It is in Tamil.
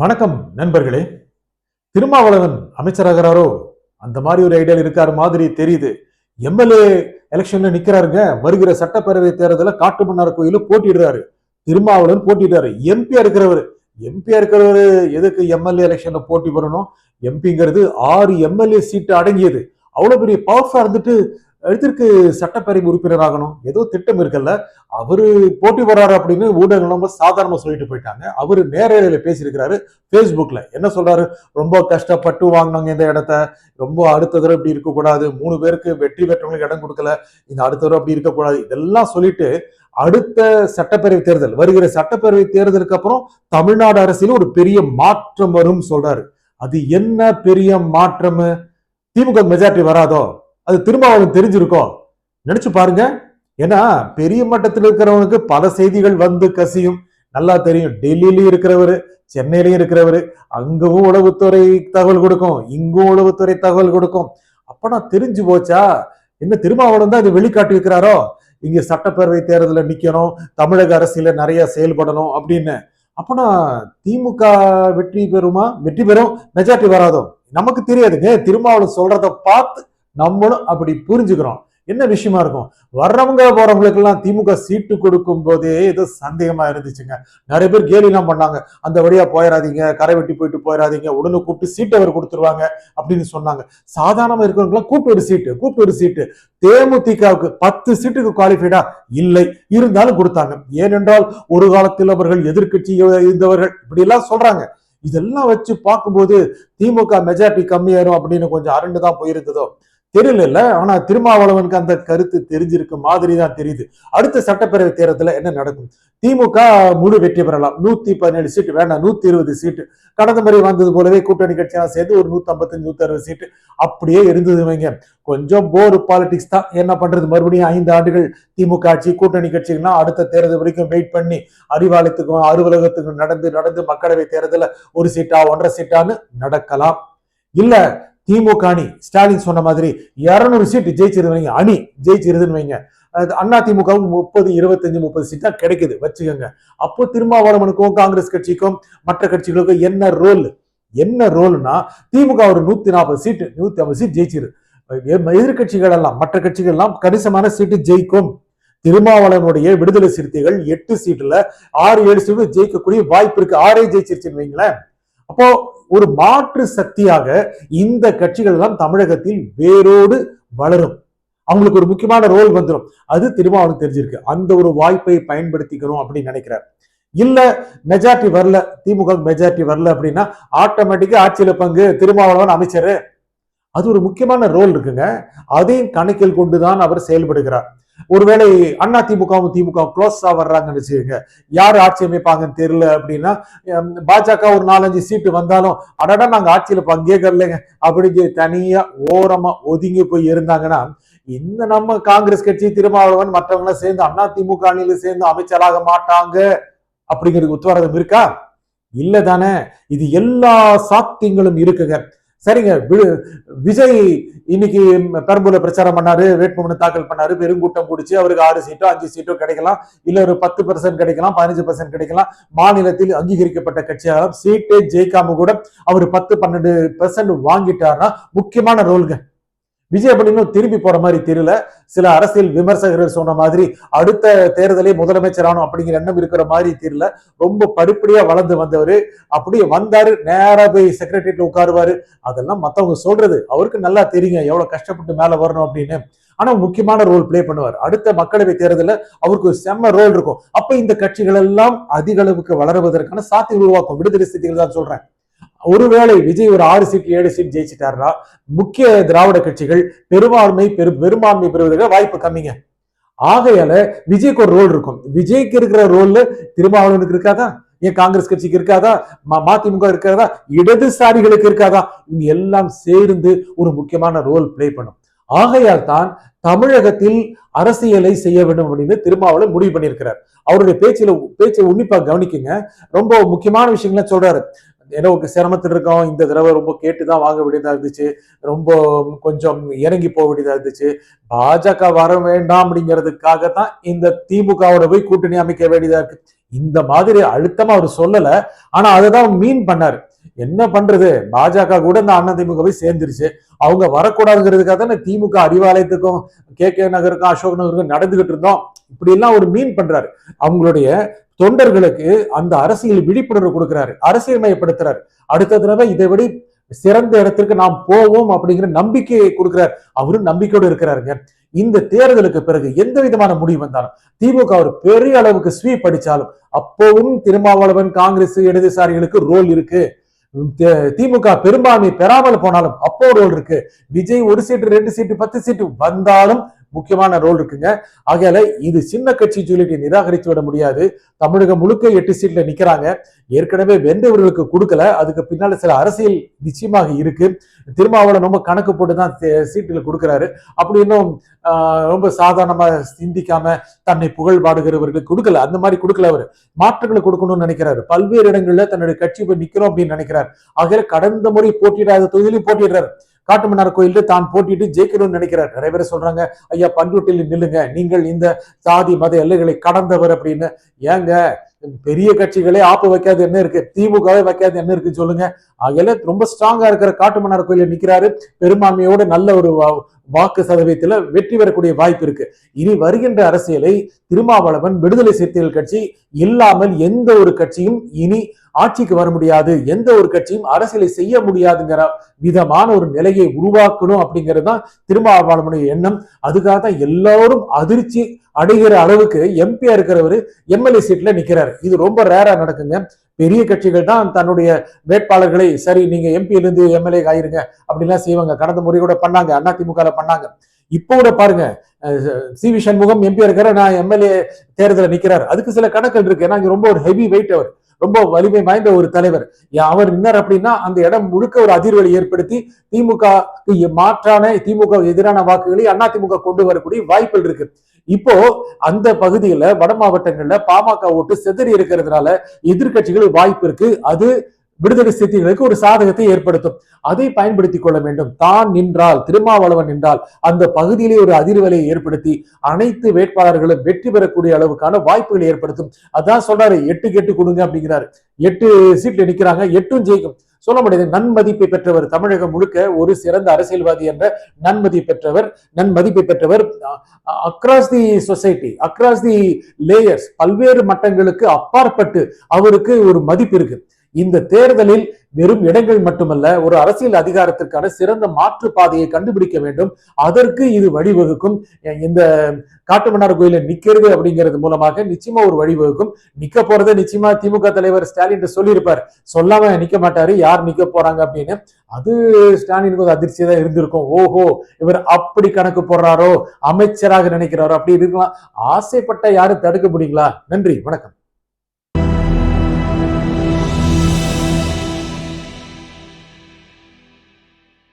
வணக்கம் நண்பர்களே. திருமாவளவன் அமைச்சராகிறாரோ அந்த மாதிரி ஒரு ஐடியா இருக்காரு மாதிரி தெரியுது. எம்எல்ஏ எலெக்ஷன்ல நிக்கிறாருங்க. வருகிற சட்டப்பேரவை தேர்தல காட்டுமன்னார் கோயில போட்டிடுறாரு. திருமாவளவன் போட்டிடுறாரு. எம்பியா இருக்கிறவரு எதுக்கு எம்எல்ஏ எலெக்ஷன்ல போட்டி போடணும்? எம்பிங்கிறது 6 எம்எல்ஏ சீட்டு அடங்கியது. அவ்வளவு பெரிய பவர்ஃபுல்லா இருந்துட்டு எதற்கு சட்டப்பேரவை உறுப்பினர் ஆகணும்? ஏதோ திட்டம் இருக்குல்ல. அவரு போட்டி போறாரு அப்படின்னு ஊடகங்கள் ரொம்ப சாதாரணமா சொல்லிட்டு போயிட்டாங்க. அவரு நேரலையில பேசியிருக்கிறாரு. பேஸ்புக்ல என்ன சொல்றாரு? ரொம்ப கஷ்டப்பட்டு வாங்கினாங்க இந்த இடத்த. ரொம்ப அடுத்த தடவை இப்படி இருக்கக்கூடாது. 3 பேருக்கு வெற்றி பெற்றவங்களுக்கு இடம் கொடுக்கல. இந்த அடுத்த தடவை அப்படி இருக்கக்கூடாது. இதெல்லாம் சொல்லிட்டு அடுத்த சட்டப்பேரவை தேர்தல், வருகிற சட்டப்பேரவை தேர்தலுக்கு அப்புறம் தமிழ்நாடு அரசியல ஒரு பெரிய மாற்றம் வரும் சொல்றாரு. அது என்ன பெரிய மாற்றம்? திமுக மெஜாரிட்டி வராதோ? அது திருமாவளவன் தெரிஞ்சிருக்கும். நினைச்சு பாருங்க. ஏன்னா பெரிய மட்டத்தில் இருக்கிறவனுக்கு பல செய்திகள் வந்து கசியும். நல்லா தெரியும். டெல்லியிலயும் இருக்கிறவரு, சென்னையிலயும் இருக்கிறவரு, அங்கவும் உளவுத்துறை தகவல் கொடுக்கும், இங்கும் உளவுத்துறை தகவல் கொடுக்கும். அப்ப தெரிஞ்சு போச்சா? என்ன திருமாவளவன் தான் இது வெளிக்காட்டி இருக்கிறாரோ? இங்க சட்டப்பேரவை தேர்தலில் நிக்கணும், தமிழக அரசியல நிறைய செயல்படணும் அப்படின்னு. அப்பனா திமுக வெற்றி பெறுமா? வெற்றி பெறும். மெஜாரிட்டி வராதோ? நமக்கு தெரியாதுங்க. திருமாவளவன் சொல்றத பார்த்து நம்மளும் அப்படி புரிஞ்சுக்கிறோம். என்ன விஷயமா இருக்கும்? வர்றவங்க போறவங்களுக்கு எல்லாம் திமுக சீட்டு கொடுக்கும் போதே ஏதோ சந்தேகமா இருந்துச்சுங்க. நிறைய பேர் கேலி எல்லாம் பண்ணாங்க. அந்த வழியா போயிடாதீங்க, கரை வெட்டி போயிட்டு போயிடாதீங்க, உடனே கூப்பிட்டு சீட்டை அவர் கொடுத்துருவாங்க அப்படின்னு சொன்னாங்க. சாதாரணமா இருக்கிறவங்க கூப்பிட்டு ஒரு சீட்டு தேமுதிகவுக்கு 10 சீட்டுக்கு குவாலிஃபைடா இல்லை, இருந்தாலும் கொடுத்தாங்க. ஏனென்றால் ஒரு காலத்தில் அவர்கள் எதிர்கட்சி இருந்தவர்கள், இப்படி எல்லாம் சொல்றாங்க. இதெல்லாம் வச்சு பார்க்கும்போது திமுக மெஜாரிட்டி கம்மியாயிரும் அப்படின்னு கொஞ்சம் அரண்டுதான் போயிருந்ததோ தெரியல. ஆனா திருமாவளவனுக்கு அந்த கருத்து தெரிஞ்சிருக்க மாதிரி தான் தெரியுது. அடுத்த சட்டப்பேரவை தேர்தலில் என்ன நடக்கும்? திமுக முழு வெற்றி பெறலாம். 117 சீட்டு வேண்டாம், 120 சீட்டு. கடந்த முறை வந்தது போலவே கூட்டணி கட்சியெல்லாம் சேர்ந்து ஒரு 155 160 சீட்டு அப்படியே இருந்தது வைங்க. கொஞ்சம் போர் பாலிடிக்ஸ் தான். என்ன பண்றது? மறுபடியும் 5 ஆண்டுகள் திமுக ஆட்சி, கூட்டணி கட்சிகள்லாம் அடுத்த தேர்தல் வரைக்கும் வெயிட் பண்ணி அறிவாலயத்துக்கும் அலுவலகத்துக்கும் நடந்து மக்களவை தேர்தல ஒரு சீட்டா 1.5 சீட்டான்னு நடக்கலாம். இல்ல திமுக அணி ஸ்டாலின் சொன்ன மாதிரி 200 சீட்டு ஜெயிச்சிருந்தீங்க, அணி ஜெயிச்சிருதுன்னு வைங்க. அண்ணா திமுகவும் 30 25 30 சீட்டா கிடைக்குது வச்சுக்கோங்க. அப்போ திருமாவளவனுக்கும் காங்கிரஸ் கட்சிக்கும் மற்ற கட்சிகளுக்கும் என்ன ரோல்னா, திமுக ஒரு 140 சீட்டு 150 சீட் ஜெயிச்சிரு. எதிர்கட்சிகள் எல்லாம் மற்ற கட்சிகள் எல்லாம் கணிசமான சீட்டு ஜெயிக்கும். திருமாவளவனுடைய விடுதலை சிறுத்தைகள் 8 சீட்டுல 6 7 சீட்டு ஜெயிக்கக்கூடிய வாய்ப்பு இருக்கு. 6 ஜெயிச்சிருச்சுன்னு வைங்களேன். அப்போ ஒரு மாற்று சக்தியாக இந்த கட்சிகள் எல்லாம் தமிழகத்தில் வேரோடு வளரும். அவங்களுக்கு ஒரு முக்கியமான ரோல் வந்துடும். அது திருமாவளவனுக்கு தெரிஞ்சிருக்கு. அந்த ஒரு வாய்ப்பை பயன்படுத்திக்கணும் அப்படின்னு நினைக்கிறார். இல்ல மெஜாரிட்டி வரல, திமுக மெஜாரிட்டி வரல அப்படின்னா ஆட்டோமேட்டிக்கா ஆட்சியில பங்கு திருமாவளவன் அமைச்சர். அது ஒரு முக்கியமான ரோல் இருக்குங்க. அதையும் கணக்கில் கொண்டுதான் அவர் செயல்படுகிறார். ஒருவேளை அண்ணா திமுகவும் திமுக க்ளோஸா வர்றாங்கன்னு வச்சுக்கோங்க, யார் ஆட்சி அமைப்பாங்கன்னு தெரியல அப்படின்னா, பாஜக ஒரு 4-5 சீட்டு வந்தாலும் அடடா நாங்க ஆட்சியில பங்கேற்கலைங்க அப்படின்னு தனியா ஓரமா ஒதுங்கி போய் இருந்தாங்கன்னா, இந்த நம்ம காங்கிரஸ் கட்சி திருமாவளவன் மற்றவங்க சேர்ந்து அண்ணா திமுக அணியில சேர்ந்து அமைச்சராக மாட்டாங்க அப்படிங்கிறது உத்தரவாதம் இருக்கா? இல்ல தானே. இது எல்லா சாத்தியங்களும் இருக்குங்க. சரிங்க. விஜய் இன்னைக்கு பெரம்பூர்ல பிரச்சாரம் பண்ணாரு, வேட்புமனு தாக்கல் பண்ணாரு, பெருங்கூட்டம் கூடிச்சு. அவருக்கு 6 சீட்டோ 5 சீட்டோ கிடைக்கலாம், இல்ல ஒரு 10% கிடைக்கலாம், 15% கிடைக்கலாம். மாநிலத்தில் அங்கீகரிக்கப்பட்ட கட்சியாக சீட்டே ஜெயிக்காம கூட அவர் 10-12% வாங்கிட்டாருன்னா முக்கியமான ரோல்ங்க. விஜய் அப்படின்னு திரும்பி போற மாதிரி தெரியல. சில அரசியல் விமர்சகர்கள் சொன்ன மாதிரி அடுத்த தேர்தலே முதலமைச்சர் ஆனும் அப்படிங்கிற எண்ணம் இருக்கிற மாதிரி தெரியல. ரொம்ப படிப்படியா வளர்ந்து வந்தவர். அப்படியே வந்தாரு, நேரா போய் செக்ரட்டரியேட்ல உட்காருவாரு. அதெல்லாம் மத்தவங்க சொல்றது. அவருக்கு நல்லா தெரியுங்க எவ்வளவு கஷ்டப்பட்டு மேல வரணும் அப்படின்னு. ஆனா முக்கியமான ரோல் பிளே பண்ணுவார். அடுத்த மக்களவை தேர்தலில் அவருக்கு செம்ம ரோல் இருக்கும். அப்ப இந்த கட்சிகள் எல்லாம் அதிக அளவுக்கு வளருவதற்கான சாத்தியம் உருவாக்கும். விடுதலை சிறுத்தைகள் தான் சொல்றேன். ஒருவேளை விஜய் ஒரு 6 சீட் 7 சீட் ஜெயிச்சிட்டாருன்னா முக்கிய திராவிட கட்சிகள் பெரும்பான்மை பெறுவதற்கு வாய்ப்பு கம்மிங்க. ஆகையால விஜய்க்கு ஒரு ரோல் இருக்கும். விஜய்க்கு இருக்கிற ரோல்ல திருமாவளவனுக்கு இருக்காதா? ஏன் காங்கிரஸ் கட்சிக்கு இருக்காதா? மதிமுக இருக்காதா? இடதுசாரிகளுக்கு இருக்காதா? இவங்க எல்லாம் சேர்ந்து ஒரு முக்கியமான ரோல் பிளே பண்ணும். ஆகையால் தான் தமிழகத்தில் அரசியலை செய்ய வேண்டும் அப்படின்னு திருமாவளவன் முடிவு பண்ணியிருக்கிறார். அவருடைய பேச்சை உன்னிப்பா கவனிக்குங்க. ரொம்ப முக்கியமான விஷயங்கள சொல்றாரு. ஏதோ சிரமத்தில் இருக்கோம், இந்த தடவை ரொம்ப கேட்டுதான் வாங்க வேண்டியதா இருந்துச்சு, ரொம்ப கொஞ்சம் இறங்கி போக வேண்டியதா இருந்துச்சு, பாஜக வர வேண்டாம் அப்படிங்கிறதுக்காக தான் இந்த திமுகவோட போய் கூட்டணி அமைக்க வேண்டியதா இருக்கு. இந்த மாதிரி அழுத்தமா அவர் சொல்லல, ஆனா அததான் மீன் பண்ணாரு. என்ன பண்றது, பாஜக கூட இந்த அதிமுகவை சேர்ந்துருச்சு, அவங்க வரக்கூடாதுங்கிறதுக்காக தானே திமுக அறிவாலயத்துக்கும் கே நகருக்கும் அசோக் நகருக்கும் நடந்துகிட்டு இருந்தோம், இப்படி எல்லாம் ஒரு மீன் பண்றாரு. அவங்களுடைய தொண்டர்களுக்கு அந்த அரசியல் விழிப்புணர்வு கொடுக்கிறாரு, அரசியல் மயப்படுத்துறாரு. அடுத்த தடவை இதை விட சிறந்த இடத்திற்கு நாம் போவோம் அப்படிங்கிற நம்பிக்கையை கொடுக்கிறார். அவரும் நம்பிக்கையோடு இருக்கிறாருங்க. இந்த தேர்தலுக்கு பிறகு எந்த விதமான முடிவு வந்தாலும், திமுக ஒரு பெரிய அளவுக்கு ஸ்வீப் அடிச்சாலும், அப்பவும் திருமாவளவன் காங்கிரஸ் இடதுசாரிகளுக்கு ரோல் இருக்கு. திமுக பெரும்பான்மை பெறாமல் போனாலும் அப்போ ரோல் இருக்கு. விஜய் 1 சீட்டு 2 சீட்டு 10 சீட்டு வந்தாலும் முக்கியமான ரோல் இருக்குங்க. ஆகையால இது சின்ன கட்சி சொல்லிட்டு நிராகரித்து விட முடியாது. தமிழகம் முழுக்க 8 சீட்ல நிக்கிறாங்க. ஏற்கனவே வென்றவர்களுக்கு கொடுக்கல, அதுக்கு பின்னால சில அரசியல் நிச்சயமாக இருக்கு. திருமாவளவன் ரொம்ப கணக்கு போட்டுதான் சீட்டுல கொடுக்கிறாரு. அப்படி இன்னும் ரொம்ப சாதாரணமா சிந்திக்காம தன்னை புகழ் பாடுகிறவர்களுக்கு கொடுக்கல, அந்த மாதிரி கொடுக்கல. அவர் மாற்றங்களை கொடுக்கணும்னு நினைக்கிறாரு. பல்வேறு இடங்கள்ல தன்னுடைய கட்சி போய் நிக்கிறோம் அப்படின்னு நினைக்கிறார். ஆகையால கடந்த முறை போட்டியிடாத தொகுதியிலும் போட்டியிடுறாரு. காட்டுமன்னார் கோயில தான் போட்டிட்டு ஜெயிக்கணும்னு நினைக்கிறார். நிறைய பேர் சொல்றாங்க, ஐயா பண்ருட்டில் நில்லுங்க, நீங்கள் இந்த சாதி மத எல்லைகளை கடந்தவர் அப்படின்னு. ஏங்க, பெரிய கட்சிகளே ஆப்பு வைக்காது என்ன இருக்கு, திமுகவே வைக்காது என்ன இருக்குன்னு சொல்லுங்க. ஆகையில ரொம்ப ஸ்ட்ராங்கா இருக்கிற காட்டுமன்னார் கோயில நிக்கிறாரு. பெரும்பான்மையோட நல்ல ஒரு வாக்கு சதவீதத்துல வெற்றி பெறக்கூடிய வாய்ப்பு இருக்கு. இனி வருகின்ற அரசியலை திருமாவளவன் விடுதலை சிறுத்தைகள் கட்சி இல்லாமல் எந்த ஒரு கட்சியும் இனி ஆட்சிக்கு வர முடியாது, எந்த ஒரு கட்சியும் அரசியலை செய்ய முடியாதுங்கிற விதமான ஒரு நிலையை உருவாக்கணும் அப்படிங்கிறது தான் திருமாவளவனுடைய எண்ணம். அதுக்காக தான் எல்லாரும் அதிர்ச்சி அடைகிற அளவுக்கு எம்பியா இருக்கிறவரு எம்எல்ஏ சீட்ல நிக்கிறாரு. இது ரொம்ப ரேரா நடக்குங்க. பெரிய கட்சிகள் தான் தன்னுடைய வேட்பாளர்களை, சரி நீங்க எம்பியில இருந்து எம்எல்ஏ ஆயிருங்க அப்படின்லாம் செய்வாங்க. கடந்த முறை கூட பண்ணாங்க, அதிமுக பண்ணாங்க. இப்போ கூட பாருங்க, சி.வி. சண்முகம் எம்பியா இருக்கிற, நான் எம்எல்ஏ தேர்தலில் நிக்கிறார். அதுக்கு சில கணக்குகள் இருக்கு. ஏன்னா ரொம்ப ஒரு ஹெவி வெயிட், அவர் ரொம்ப வலிமை வாய்ந்த ஒரு தலைவர். அவர் நின்னார் அப்படின்னா அந்த இடம் முழுக்க ஒரு அதிர்வலை ஏற்படுத்தி திமுக மாற்றான, திமுக எதிரான வாக்குகளை அதிமுக கொண்டு வரக்கூடிய வாய்ப்புகள் இருக்கு. இப்போ அந்த பகுதியில வட மாவட்டங்கள்ல பாமக ஓட்டு செதறி இருக்கிறதுனால எதிர்கட்சிகள் வாய்ப்பு இருக்கு. அது விடுதலை சிறுத்தைகளுக்கு ஒரு சாதகத்தை ஏற்படுத்தும். அதை பயன்படுத்திக் கொள்ள வேண்டும். தான் நின்றால், திருமாவளவன் நின்றால் அந்த பகுதியிலே ஒரு அதிர்வலை ஏற்படுத்தி அனைத்து வேட்பாளர்களும் வெற்றி பெறக்கூடிய அளவுக்கான வாய்ப்புகளை ஏற்படுத்தும். அதான் சொல்றாரு, 8க்கு 8 கொடுங்க அப்படிங்கிறாரு. 8 சீட்ல நிக்கிறாங்க, 8ம் ஜெயிக்கும் சொல்ல முடியாது. நன்மதிப்பை பெற்றவர், தமிழகம் முழுக்க ஒரு சிறந்த அரசியல்வாதி என்ற நன்மதிப்பை பெற்றவர் across the society, across the layers, பல்வேறு மட்டங்களுக்கு அப்பாற்பட்டு அவருக்கு ஒரு மதிப்பு இருக்கு. இந்த தேர்தலில் வெறும் இடங்கள் மட்டுமல்ல, ஒரு அரசியல் அதிகாரத்திற்கான சிறந்த மாற்று பாதையை கண்டுபிடிக்க வேண்டும். அதற்கு இது வழிவகுக்கும். இந்த காட்டுமன்னார் கோயில நிக்கிறது அப்படிங்கிறது மூலமாக நிச்சயமா ஒரு வழிவகுக்கும். நிக்க போறதை நிச்சயமா திமுக தலைவர் ஸ்டாலின் சொல்லியிருப்பார். சொல்லாம நிக்க மாட்டாரு யார் நிக்க போறாங்க அப்படின்னு. அது ஸ்டாலினுக்கு ஒரு அதிர்ச்சியா தான் இருந்திருக்கும். ஓஹோ, இவர் அப்படி கணக்கு போடுறாரோ, அமைச்சராக நினைக்கிறாரோ, அப்படி இருக்கலாம். ஆசைப்பட்ட யாரும் தடுக்க முடியுங்களா? நன்றி, வணக்கம்.